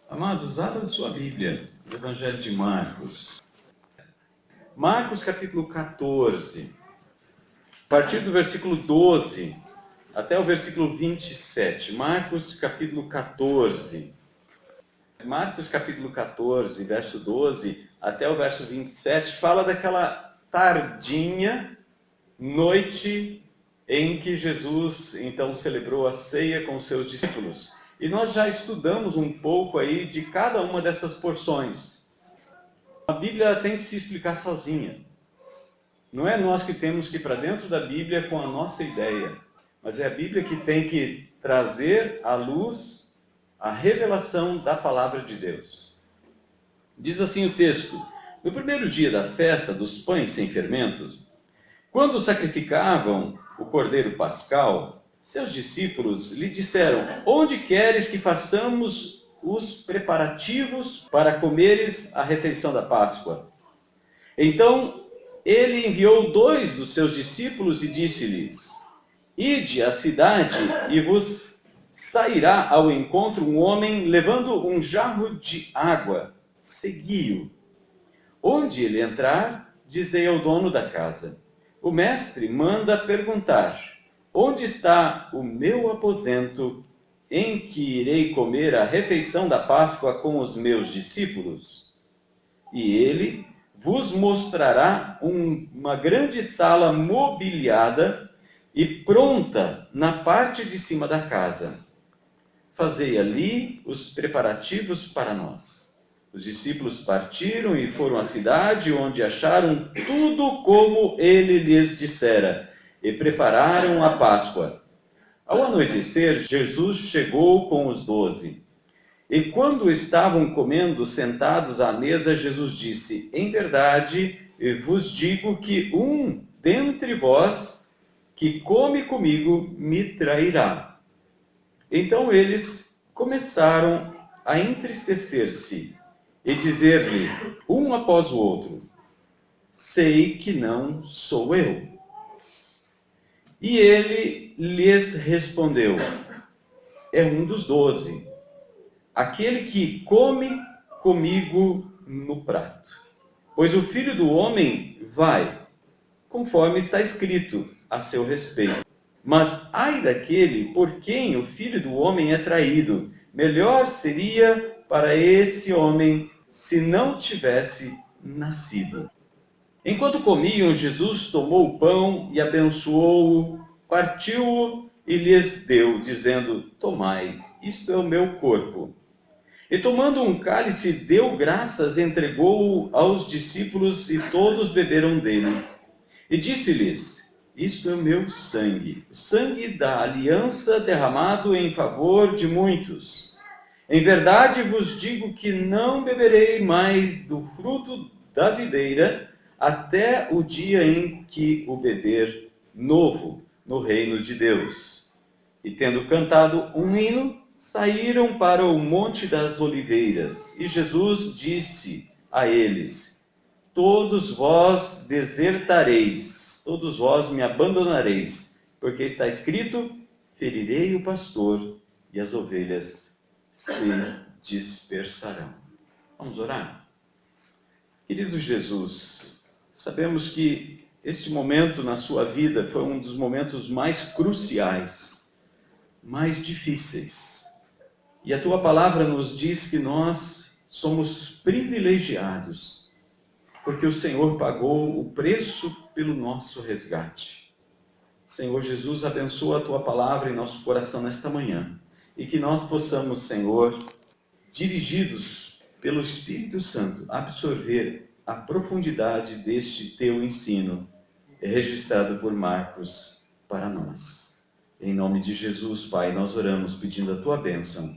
Amados, abra sua Bíblia, o Evangelho de Marcos. Marcos capítulo 14, a partir do versículo 12 até o versículo 27. Marcos capítulo 14. Marcos capítulo 14, verso 12 até o verso 27, fala daquela tardinha noite em que Jesus então celebrou a ceia com os seus discípulos. E nós já estudamos um pouco aí de cada uma dessas porções. A Bíblia tem que se explicar sozinha. Não é nós que temos que ir para dentro da Bíblia com a nossa ideia, mas é a Bíblia que tem que trazer à luz a revelação da palavra de Deus. Diz assim o texto: no primeiro dia da festa dos pães sem fermentos, quando sacrificavam o cordeiro pascal, seus discípulos lhe disseram: onde queres que façamos os preparativos para comeres a refeição da Páscoa? Então ele enviou 2 dos seus discípulos e disse-lhes: ide à cidade e vos sairá ao encontro um homem levando um jarro de água. Segui-o. Onde ele entrar, dizei ao dono da casa: o mestre manda perguntar: onde está o meu aposento em que irei comer a refeição da Páscoa com os meus discípulos? E ele vos mostrará uma grande sala mobiliada e pronta na parte de cima da casa. Fazei ali os preparativos para nós. Os discípulos partiram e foram à cidade, onde acharam tudo como ele lhes dissera, e prepararam a Páscoa. Ao anoitecer, Jesus chegou com os 12. E quando estavam comendo sentados à mesa, Jesus disse: em verdade, vos digo que um dentre vós que come comigo me trairá. Então eles começaram a entristecer-se e dizer-lhe, um após o outro: sei que não sou eu. E ele lhes respondeu: é um dos 12, aquele que come comigo no prato. Pois o Filho do Homem vai, conforme está escrito a seu respeito. Mas ai daquele por quem o Filho do Homem é traído. Melhor seria para esse homem se não tivesse nascido. Enquanto comiam, Jesus tomou o pão e abençoou-o, partiu-o e lhes deu, dizendo: tomai, isto é o meu corpo. E tomando um cálice, deu graças, entregou-o aos discípulos e todos beberam dele. E disse-lhes: isto é o meu sangue, o sangue da aliança derramado em favor de muitos. Em verdade vos digo que não beberei mais do fruto da videira, até o dia em que o beber novo no reino de Deus. E tendo cantado um hino, saíram para o Monte das Oliveiras. E Jesus disse a eles: todos vós desertareis, todos vós me abandonareis, porque está escrito: ferirei o pastor e as ovelhas se dispersarão. Vamos orar? Querido Jesus, sabemos que este momento na sua vida foi um dos momentos mais cruciais, mais difíceis. E a tua palavra nos diz que nós somos privilegiados, porque o Senhor pagou o preço pelo nosso resgate. Senhor Jesus, abençoa a tua palavra em nosso coração nesta manhã, e que nós possamos, Senhor, dirigidos pelo Espírito Santo, absorver a profundidade deste teu ensino, registrado por Marcos para nós. Em nome de Jesus, Pai, nós oramos pedindo a tua bênção.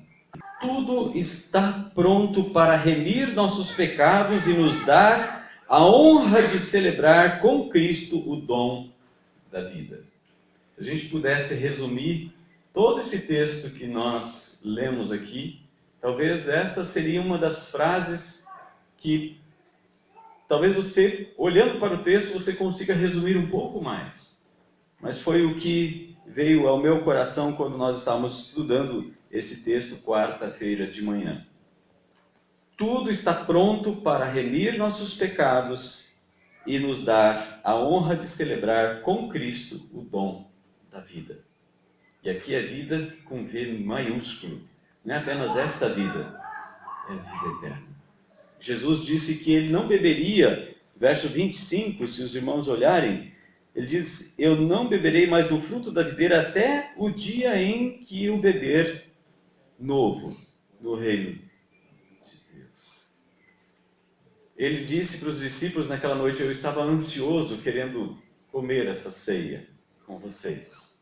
Tudo está pronto para remir nossos pecados e nos dar a honra de celebrar com Cristo o dom da vida. Se a gente pudesse resumir todo esse texto que nós lemos aqui, talvez esta seria uma das frases que talvez você, olhando para o texto, você consiga resumir um pouco mais. Mas foi o que veio ao meu coração quando nós estávamos estudando esse texto quarta-feira de manhã. tudo está pronto para remir nossos pecados e nos dar a honra de celebrar com Cristo o dom da vida. E aqui é vida com V maiúsculo. Não é apenas esta vida, é a vida eterna. Jesus disse que ele não beberia, verso 25, se os irmãos olharem, ele diz, eu não beberei mais do fruto da videira até o dia em que o beber novo no reino de Deus. Ele disse para os discípulos naquela noite, eu estava ansioso querendo comer essa ceia com vocês.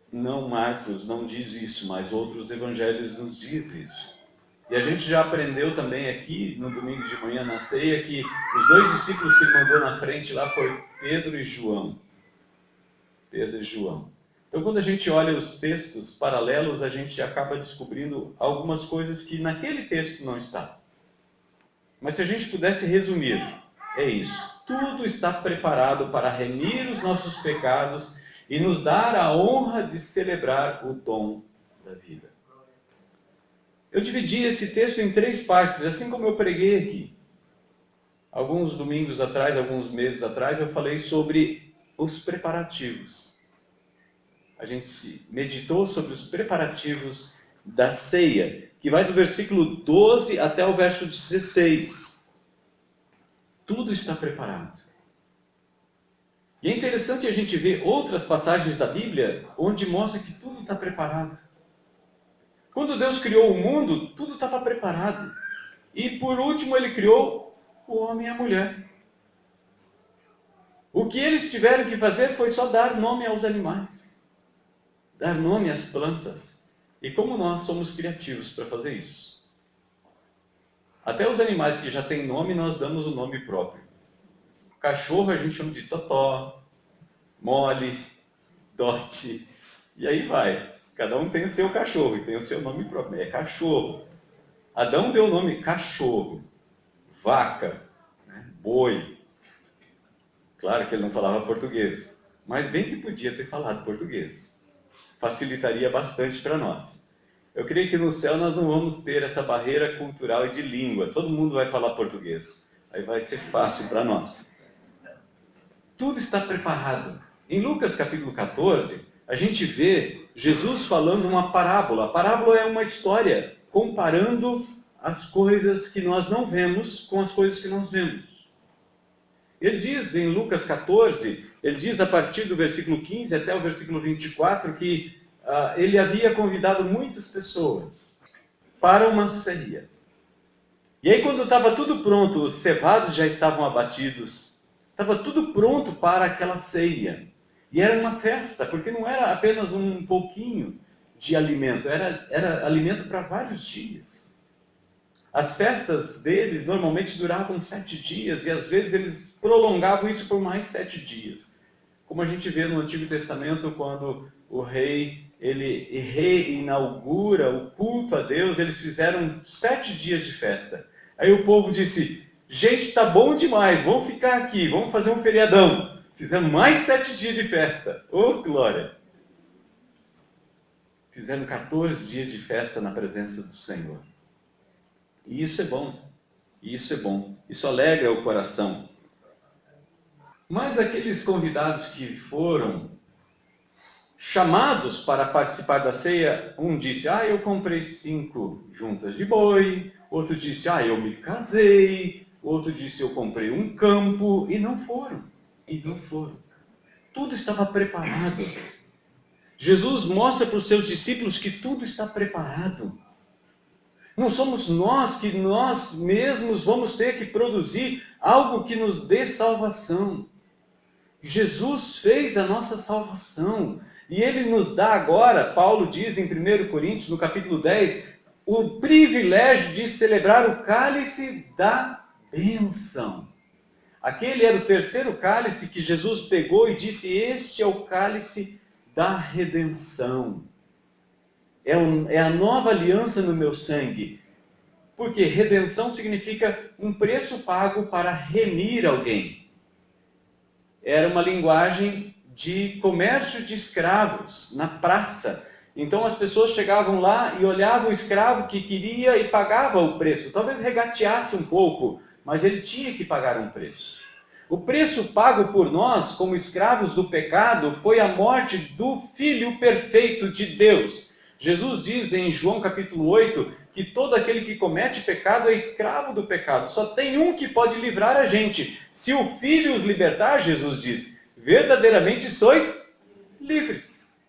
Não, Marcos não diz isso, mas outros evangelhos nos dizem isso. E a gente já aprendeu também aqui, no domingo de manhã na ceia, que os 2 discípulos que ele mandou na frente lá foi Pedro e João. Pedro e João. Então, quando a gente olha os textos paralelos, a gente acaba descobrindo algumas coisas que naquele texto não está. Mas se a gente pudesse resumir, é isso. Tudo está preparado para remir os nossos pecados e nos dar a honra de celebrar o dom da vida. Eu dividi esse texto em 3 partes, assim como eu preguei aqui. Alguns domingos atrás, alguns meses atrás, eu falei sobre os preparativos. A gente meditou sobre os preparativos da ceia, que vai do versículo 12 até o verso 16. Tudo está preparado. E é interessante a gente ver outras passagens da Bíblia onde mostra que tudo está preparado. Quando Deus criou o mundo, tudo estava preparado. E por último ele criou o homem e a mulher. O que eles tiveram que fazer foi só dar nome aos animais. Dar nome às plantas. E como nós somos criativos para fazer isso. Até os animais que já têm nome, nós damos o nome próprio. Cachorro a gente chama de Totó, Mole, Dote, e aí vai. Cada um tem o seu cachorro e tem o seu nome próprio. É cachorro. Adão deu o nome cachorro, vaca, né? Boi. Claro que ele não falava português, mas bem que podia ter falado português. Facilitaria bastante para nós. Eu creio que no céu nós não vamos ter essa barreira cultural e de língua. Todo mundo vai falar português. Aí vai ser fácil para nós. Tudo está preparado. Em Lucas capítulo 14, a gente vê Jesus falando uma parábola. A parábola é uma história comparando as coisas que nós não vemos com as coisas que nós vemos. Ele diz em Lucas 14, ele diz a partir do versículo 15 até o versículo 24 que ele havia convidado muitas pessoas para uma ceia. E aí quando estava tudo pronto, os cevados já estavam abatidos, estava tudo pronto para aquela ceia. E era uma festa, porque não era apenas um pouquinho de alimento, era alimento para vários dias. As festas deles normalmente duravam 7 dias, e às vezes eles prolongavam isso por mais 7 dias. Como a gente vê no Antigo Testamento, quando o rei, ele reinaugura o culto a Deus, eles fizeram 7 dias de festa. Aí o povo disse, gente, está bom demais, vamos ficar aqui, vamos fazer um feriadão. Fizeram mais 7 dias de festa. Oh, glória! Fizeram 14 dias de festa na presença do Senhor. E isso é bom. Isso é bom. Isso alegra o coração. Mas aqueles convidados que foram chamados para participar da ceia, um disse, eu comprei 5 juntas de boi. Outro disse, eu me casei. Outro disse, eu comprei um campo. E não foram. E não foram. Tudo estava preparado. Jesus mostra para os seus discípulos que tudo está preparado. Não somos nós que nós mesmos vamos ter que produzir algo que nos dê salvação. Jesus fez a nossa salvação. E Ele nos dá agora, Paulo diz em 1 Coríntios, no capítulo 10, o privilégio de celebrar o cálice da bênção. Aquele era o terceiro cálice que Jesus pegou e disse, este é o cálice da redenção. É a nova aliança no meu sangue. Porque redenção significa um preço pago para remir alguém. Era uma linguagem de comércio de escravos na praça. Então as pessoas chegavam lá e olhavam o escravo que queria e pagava o preço. Talvez regateasse um pouco, mas ele tinha que pagar um preço. O preço pago por nós, como escravos do pecado, foi a morte do Filho perfeito de Deus. Jesus diz em João capítulo 8 que todo aquele que comete pecado é escravo do pecado. Só tem um que pode livrar a gente. Se o Filho os libertar, Jesus diz, verdadeiramente sois livres.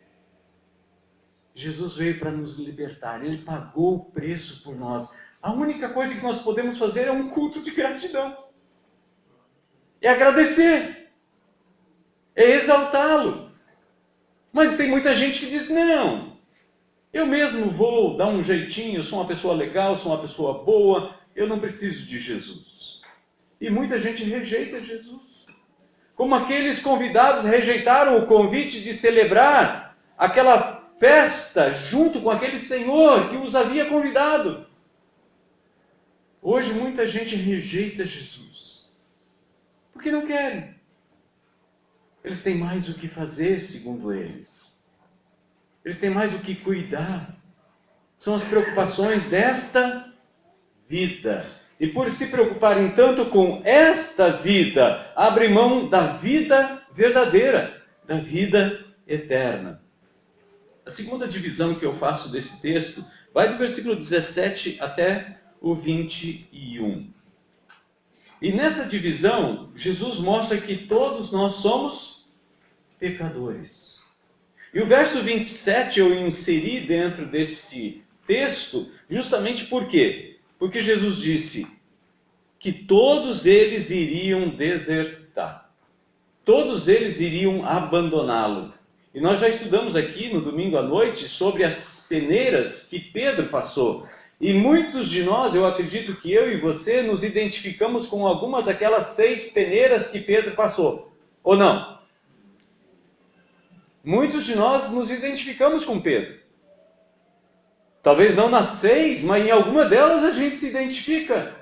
Jesus veio para nos libertar. Ele pagou o preço por nós. A única coisa que nós podemos fazer é um culto de gratidão. É agradecer. É exaltá-lo. Mas tem muita gente que diz, não, eu mesmo vou dar um jeitinho, eu sou uma pessoa legal, sou uma pessoa boa, eu não preciso de Jesus. E muita gente rejeita Jesus. Como aqueles convidados rejeitaram o convite de celebrar aquela festa junto com aquele Senhor que os havia convidado. Hoje muita gente rejeita Jesus. Porque não querem. Eles têm mais o que fazer, segundo eles. Eles têm mais o que cuidar. São as preocupações desta vida. E por se preocuparem tanto com esta vida, abrem mão da vida verdadeira, da vida eterna. A segunda divisão que eu faço desse texto vai do versículo 17 até o 21. E nessa divisão, Jesus mostra que todos nós somos pecadores. E o verso 27 eu inseri dentro desse texto justamente por quê? Porque Jesus disse que todos eles iriam desertar. Todos eles iriam abandoná-lo. E nós já estudamos aqui no domingo à noite sobre as peneiras que Pedro passou. E muitos de nós, eu acredito que eu e você, nos identificamos com alguma daquelas 6 peneiras que Pedro passou. Ou não? Muitos de nós nos identificamos com Pedro. Talvez não nas 6, mas em alguma delas a gente se identifica.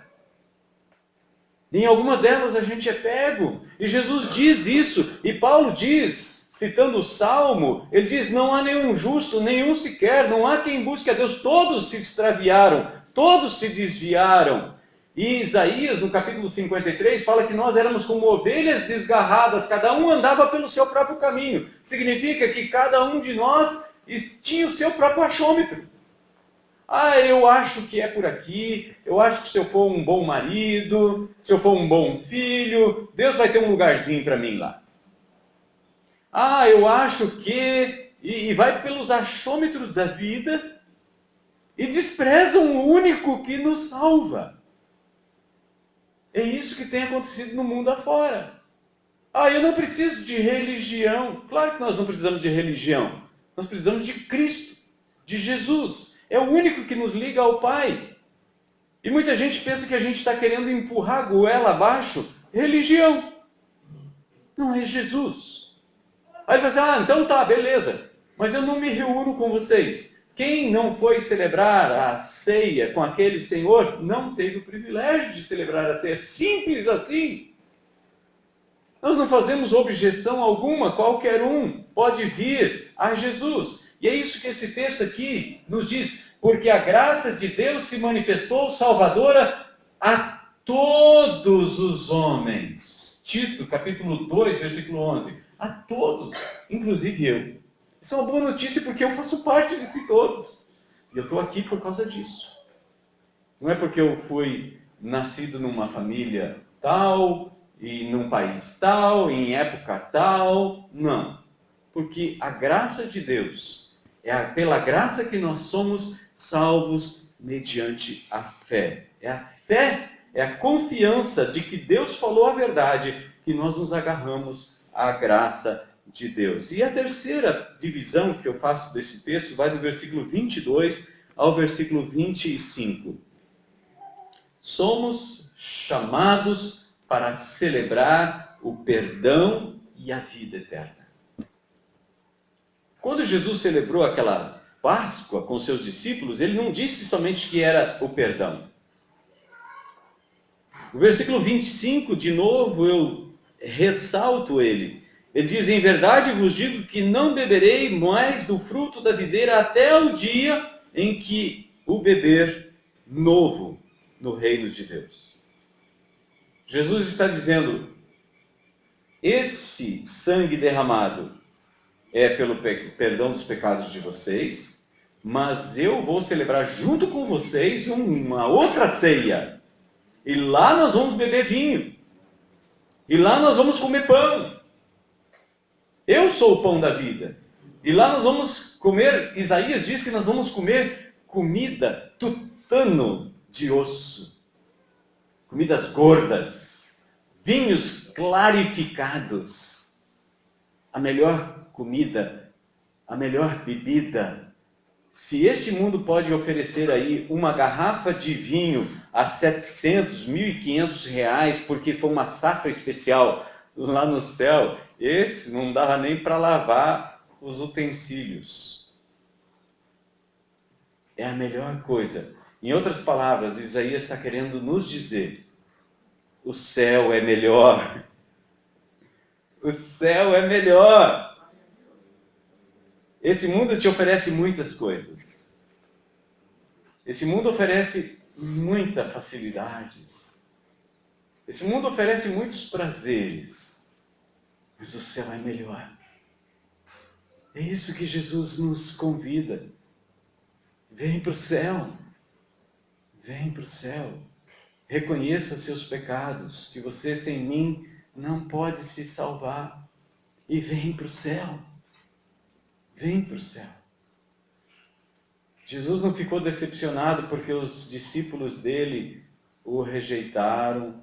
Em alguma delas a gente é pego. E Jesus diz isso. E Paulo diz, citando o Salmo, ele diz, não há nenhum justo, nenhum sequer, não há quem busque a Deus. Todos se extraviaram, todos se desviaram. E Isaías, no capítulo 53, fala que nós éramos como ovelhas desgarradas, cada um andava pelo seu próprio caminho. Significa que cada um de nós tinha o seu próprio achômetro. Ah, eu acho que é por aqui, eu acho que se eu for um bom marido, se eu for um bom filho, Deus vai ter um lugarzinho para mim lá. Ah, eu acho que... E vai pelos achômetros da vida e desprezam o único que nos salva. É isso que tem acontecido no mundo afora. Ah, eu não preciso de religião. Claro que nós não precisamos de religião. Nós precisamos de Cristo, de Jesus. É o único que nos liga ao Pai. E muita gente pensa que a gente está querendo empurrar a goela abaixo religião. Não é Jesus. Aí ele fala assim, então tá, beleza. Mas eu não me reúno com vocês. Quem não foi celebrar a ceia com aquele Senhor, não teve o privilégio de celebrar a ceia. Simples assim. Nós não fazemos objeção alguma, qualquer um pode vir a Jesus. E é isso que esse texto aqui nos diz. Porque a graça de Deus se manifestou salvadora a todos os homens. Tito, capítulo 2, versículo 11. A todos, inclusive eu. Isso é uma boa notícia porque eu faço parte desse todos. E eu estou aqui por causa disso. Não é porque eu fui nascido numa família tal, e num país tal, em época tal. Não. Porque a graça de Deus, pela graça que nós somos salvos mediante a fé. É a fé, é a confiança de que Deus falou a verdade, que nós nos agarramos à graça de Deus. E a terceira divisão que eu faço desse texto vai do versículo 22 ao versículo 25. Somos chamados para celebrar o perdão e a vida eterna. Quando Jesus celebrou aquela Páscoa com seus discípulos, ele não disse somente que era o perdão. O versículo 25, de novo, eu ressalto ele. Ele diz, em verdade vos digo que não beberei mais do fruto da videira até o dia em que o beber novo no reino de Deus. Jesus está dizendo, esse sangue derramado é pelo perdão dos pecados de vocês, mas eu vou celebrar junto com vocês uma outra ceia. E lá nós vamos beber vinho. E lá nós vamos comer pão. Eu sou o pão da vida. E lá nós vamos comer, Isaías diz que nós vamos comer comida tutano de osso. Comidas gordas. Vinhos clarificados. A melhor comida, a melhor bebida. Se este mundo pode oferecer aí uma garrafa de vinho a 700, 1.500 reais, porque foi uma safra especial lá no céu, esse não dava nem para lavar os utensílios. É a melhor coisa. Em outras palavras, Isaías está querendo nos dizer, o céu é melhor. O céu é melhor. Esse mundo te oferece muitas coisas. Esse mundo oferece muitas facilidades. Esse mundo oferece muitos prazeres. Mas o céu é melhor. É isso que Jesus nos convida. Vem para o céu. Vem para o céu. Reconheça seus pecados, que você sem mim não pode se salvar. E vem para o céu. Vem para o céu. Jesus não ficou decepcionado porque os discípulos dele o rejeitaram,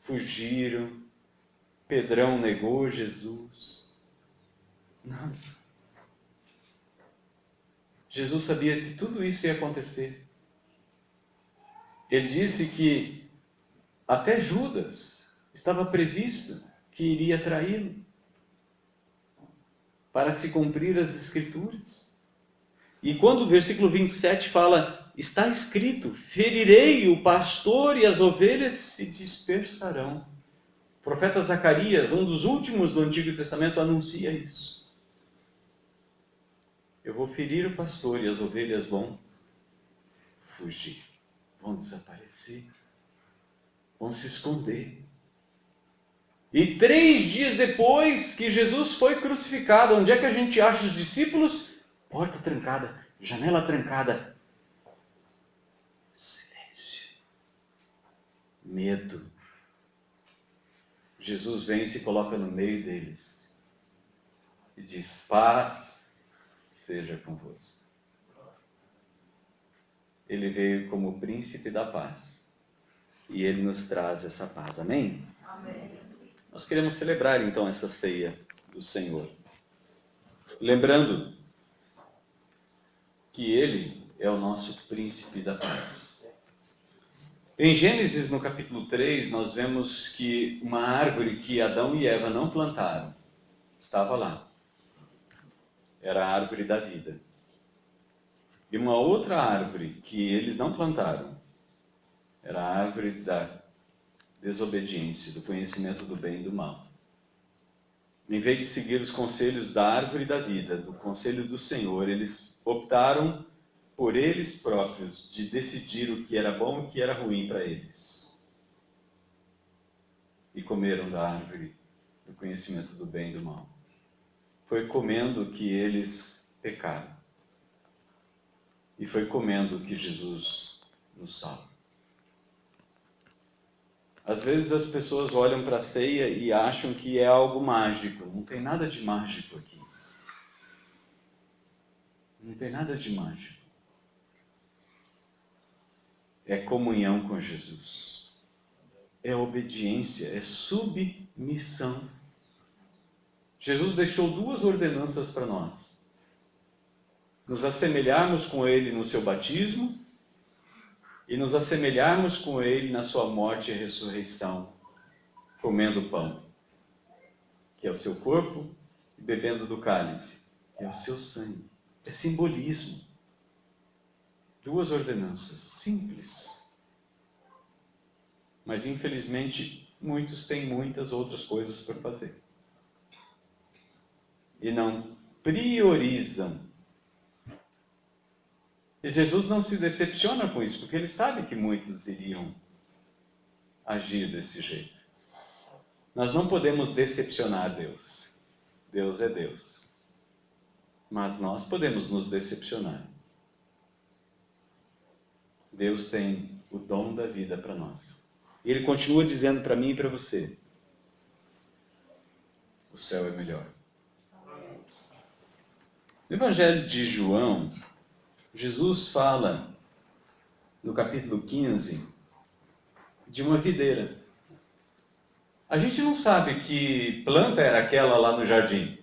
fugiram, Pedrão negou Jesus. Não. Jesus sabia que tudo isso ia acontecer. Ele disse que até Judas estava previsto que iria traí-lo para se cumprir as Escrituras. E quando o versículo 27 fala, está escrito, ferirei o pastor e as ovelhas se dispersarão. O profeta Zacarias, um dos últimos do Antigo Testamento, anuncia isso. Eu vou ferir o pastor e as ovelhas vão fugir, vão desaparecer, vão se esconder. E 3 dias depois que Jesus foi crucificado, onde é que a gente acha os discípulos? Porta trancada, janela trancada. Silêncio. Medo. Jesus vem e se coloca no meio deles. E diz, paz seja convosco. Ele veio como o príncipe da paz. E ele nos traz essa paz. Amém? Amém. Nós queremos celebrar então essa ceia do Senhor. Lembrando que Ele é o nosso príncipe da paz. Em Gênesis, no capítulo 3, nós vemos que uma árvore que Adão e Eva não plantaram, estava lá. Era a árvore da vida. E uma outra árvore que eles não plantaram, era a árvore da desobediência, do conhecimento do bem e do mal. Em vez de seguir os conselhos da árvore da vida, do conselho do Senhor, eles optaram por eles próprios de decidir o que era bom e o que era ruim para eles. E comeram da árvore do conhecimento do bem e do mal. Foi comendo que eles pecaram. E foi comendo que Jesus nos salva. Às vezes as pessoas olham para a ceia e acham que é algo mágico. Não tem nada de mágico aqui. Não tem nada de mágico. É comunhão com Jesus. É obediência, é submissão. Jesus deixou 2 ordenanças para nós. Nos assemelharmos com Ele no seu batismo e nos assemelharmos com Ele na sua morte e ressurreição, comendo pão, que é o seu corpo, e bebendo do cálice, que é o seu sangue. É simbolismo. 2 ordenanças, simples. Mas, infelizmente, muitos têm muitas outras coisas para fazer. e não priorizam. E Jesus não se decepciona com isso, porque ele sabe que muitos iriam agir desse jeito. Nós não podemos decepcionar Deus. Deus é Deus. Mas nós podemos nos decepcionar. Deus tem o dom da vida para nós. E Ele continua dizendo para mim e para você: o céu é melhor. No Evangelho de João, Jesus fala, no capítulo 15, de uma videira. A gente não sabe que planta era aquela lá no jardim.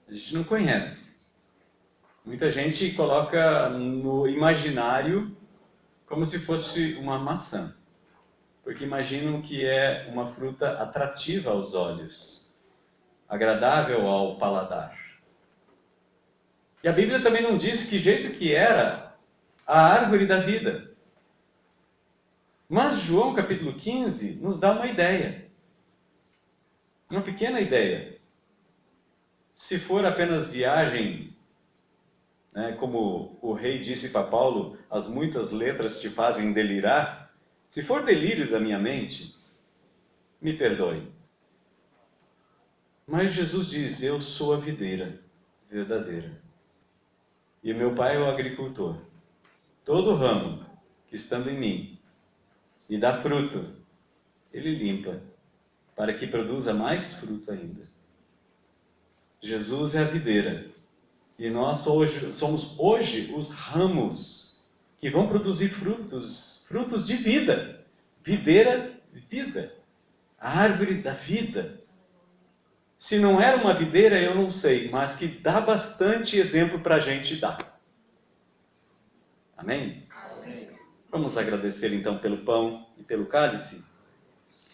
A gente não conhece. Muita gente coloca no imaginário como se fosse uma maçã, porque imaginam que é uma fruta atrativa aos olhos, agradável ao paladar. E a Bíblia também não diz que jeito que era a árvore da vida. Mas João capítulo 15 nos dá uma ideia, uma pequena ideia. Se for apenas viagem, como o rei disse para Paulo, as muitas letras te fazem delirar. Se for delírio da minha mente, me perdoe. Mas Jesus diz: eu sou a videira verdadeira. E meu pai é o agricultor. Todo ramo que estando em mim e dá fruto, ele limpa, para que produza mais fruto ainda. Jesus é a videira. E nós somos hoje os ramos que vão produzir frutos de vida. Videira, vida. A árvore da vida. Se não era uma videira, eu não sei, mas que dá bastante exemplo para a gente dar. Amém? Amém? Vamos agradecer então pelo pão e pelo cálice.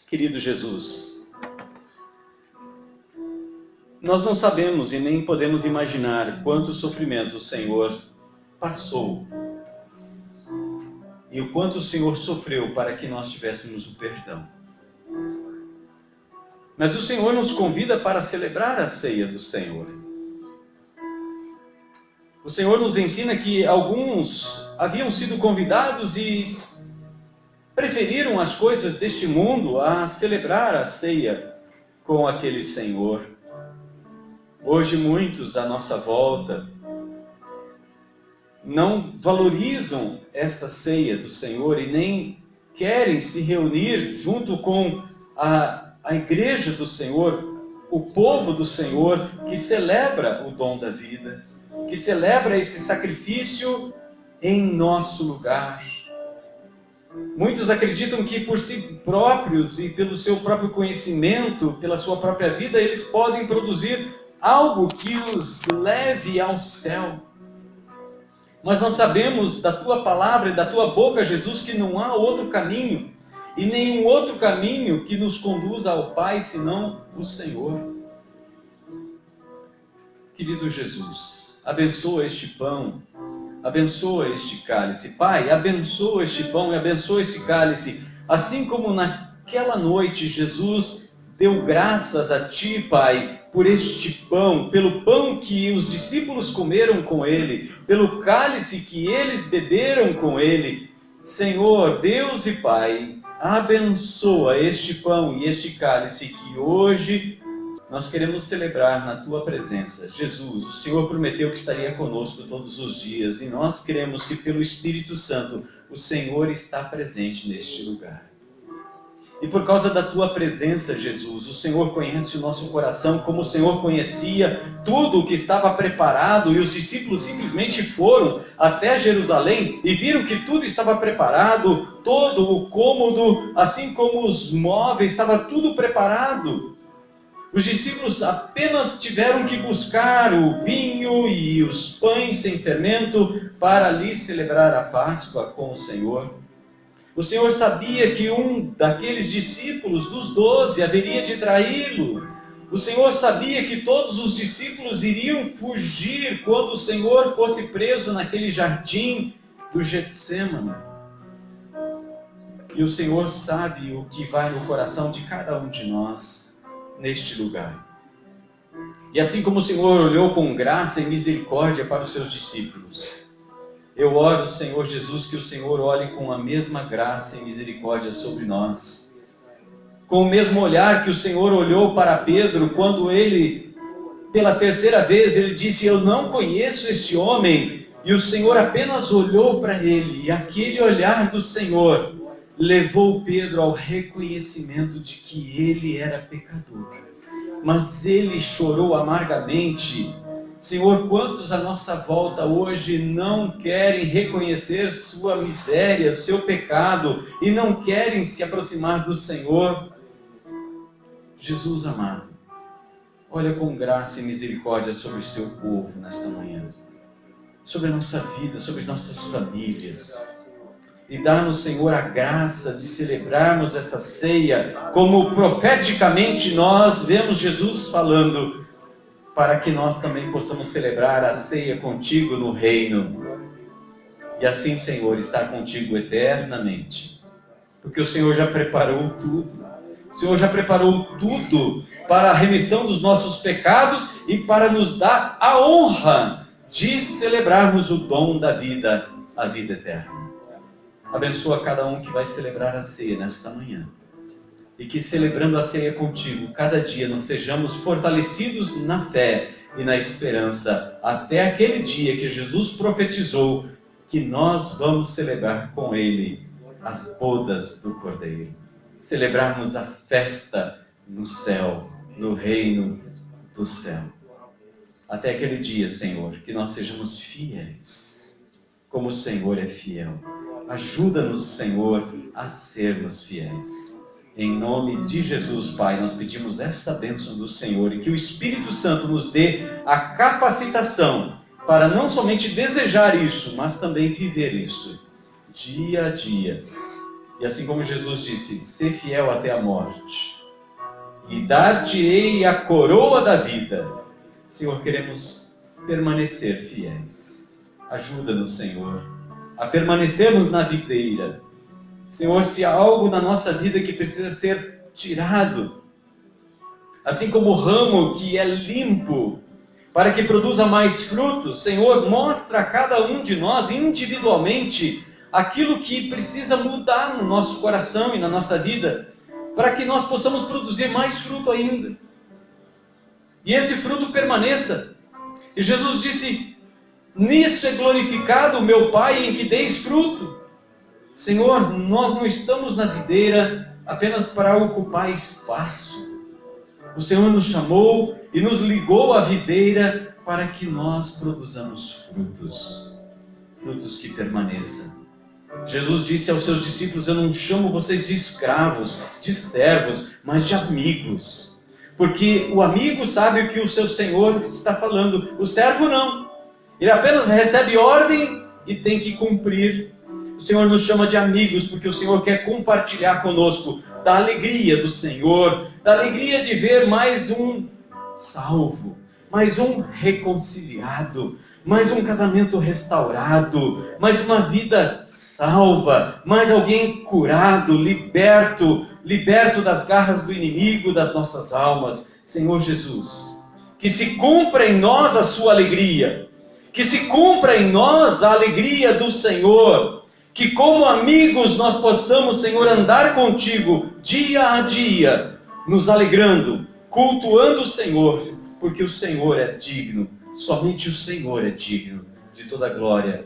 Querido Jesus, nós não sabemos e nem podemos imaginar quanto sofrimento o Senhor passou e o quanto o Senhor sofreu para que nós tivéssemos o perdão. Mas o Senhor nos convida para celebrar a ceia do Senhor. O Senhor nos ensina que alguns haviam sido convidados e preferiram as coisas deste mundo a celebrar a ceia com aquele Senhor. Hoje muitos à nossa volta não valorizam esta ceia do Senhor e nem querem se reunir junto com a igreja do Senhor, o povo do Senhor, que celebra o dom da vida, que celebra esse sacrifício em nosso lugar. Muitos acreditam que por si próprios e pelo seu próprio conhecimento, pela sua própria vida, eles podem produzir algo que os leve ao céu. Mas nós sabemos da tua palavra e da tua boca, Jesus, que não há outro caminho e nenhum outro caminho que nos conduza ao Pai senão o Senhor. Querido Jesus, abençoa este pão, abençoa este cálice. Pai, abençoa este pão e abençoa este cálice. Assim como naquela noite Jesus deu graças a Ti, Pai, por este pão, pelo pão que os discípulos comeram com Ele, pelo cálice que eles beberam com Ele. Senhor, Deus e Pai, abençoa este pão e este cálice que hoje nós queremos celebrar na Tua presença. Jesus, o Senhor prometeu que estaria conosco todos os dias e nós cremos que pelo Espírito Santo o Senhor está presente neste lugar. E por causa da Tua presença, Jesus, o Senhor conhece o nosso coração como o Senhor conhecia tudo o que estava preparado, e os discípulos simplesmente foram até Jerusalém e viram que tudo estava preparado, todo o cômodo, assim como os móveis, estava tudo preparado. Os discípulos apenas tiveram que buscar o vinho e os pães sem fermento para ali celebrar a Páscoa com o Senhor. O Senhor sabia que um daqueles discípulos, dos 12, haveria de traí-lo. O Senhor sabia que todos os discípulos iriam fugir quando o Senhor fosse preso naquele jardim do Getsêmani. E o Senhor sabe o que vai no coração de cada um de nós neste lugar. E assim como o Senhor olhou com graça e misericórdia para os seus discípulos, eu oro, Senhor Jesus, que o Senhor olhe com a mesma graça e misericórdia sobre nós. Com o mesmo olhar que o Senhor olhou para Pedro quando ele, pela terceira vez, ele disse: eu não conheço este homem. E o Senhor apenas olhou para ele. E aquele olhar do Senhor levou Pedro ao reconhecimento de que ele era pecador. Mas ele chorou amargamente. Senhor, quantos à nossa volta hoje não querem reconhecer sua miséria, seu pecado, e não querem se aproximar do Senhor? Jesus amado, olha com graça e misericórdia sobre o seu povo nesta manhã, sobre a nossa vida, sobre nossas famílias. E dá-nos, Senhor, a graça de celebrarmos esta ceia, como profeticamente nós vemos Jesus falando, para que nós também possamos celebrar a ceia contigo no reino. E assim, Senhor, estar contigo eternamente. Porque o Senhor já preparou tudo. O Senhor já preparou tudo para a remissão dos nossos pecados e para nos dar a honra de celebrarmos o dom da vida, a vida eterna. Abençoa cada um que vai celebrar a ceia nesta manhã. E que celebrando a ceia contigo, cada dia nós sejamos fortalecidos na fé e na esperança, até aquele dia que Jesus profetizou que nós vamos celebrar com Ele as bodas do Cordeiro. Celebrarmos a festa no céu, no reino do céu. Até aquele dia, Senhor, que nós sejamos fiéis, como o Senhor é fiel. Ajuda-nos, Senhor, a sermos fiéis. Em nome de Jesus, Pai, nós pedimos esta bênção do Senhor e que o Espírito Santo nos dê a capacitação para não somente desejar isso, mas também viver isso, dia a dia. E assim como Jesus disse, ser fiel até a morte, e dar-te-ei a coroa da vida. Senhor, queremos permanecer fiéis. Ajuda-nos, Senhor, a permanecermos na videira. Senhor, se há algo na nossa vida que precisa ser tirado, assim como o ramo que é limpo, para que produza mais frutos, Senhor, mostra a cada um de nós individualmente aquilo que precisa mudar no nosso coração e na nossa vida, para que nós possamos produzir mais fruto ainda. E esse fruto permaneça. E Jesus disse, nisso é glorificado o meu Pai, em que deis fruto. Senhor, nós não estamos na videira apenas para ocupar espaço. O Senhor nos chamou e nos ligou à videira para que nós produzamos frutos. Frutos que permaneçam. Jesus disse aos seus discípulos, eu não chamo vocês de escravos, de servos, mas de amigos. Porque o amigo sabe o que o seu Senhor está falando. O servo não. Ele apenas recebe ordem e tem que cumprir. O Senhor nos chama de amigos, porque o Senhor quer compartilhar conosco da alegria do Senhor, da alegria de ver mais um salvo, mais um reconciliado, mais um casamento restaurado, mais uma vida salva, mais alguém curado, liberto das garras do inimigo das nossas almas. Senhor Jesus, que se cumpra em nós a sua alegria, que se cumpra em nós a alegria do Senhor, que como amigos nós possamos, Senhor, andar contigo dia a dia, nos alegrando, cultuando o Senhor, porque o Senhor é digno, somente o Senhor é digno de toda glória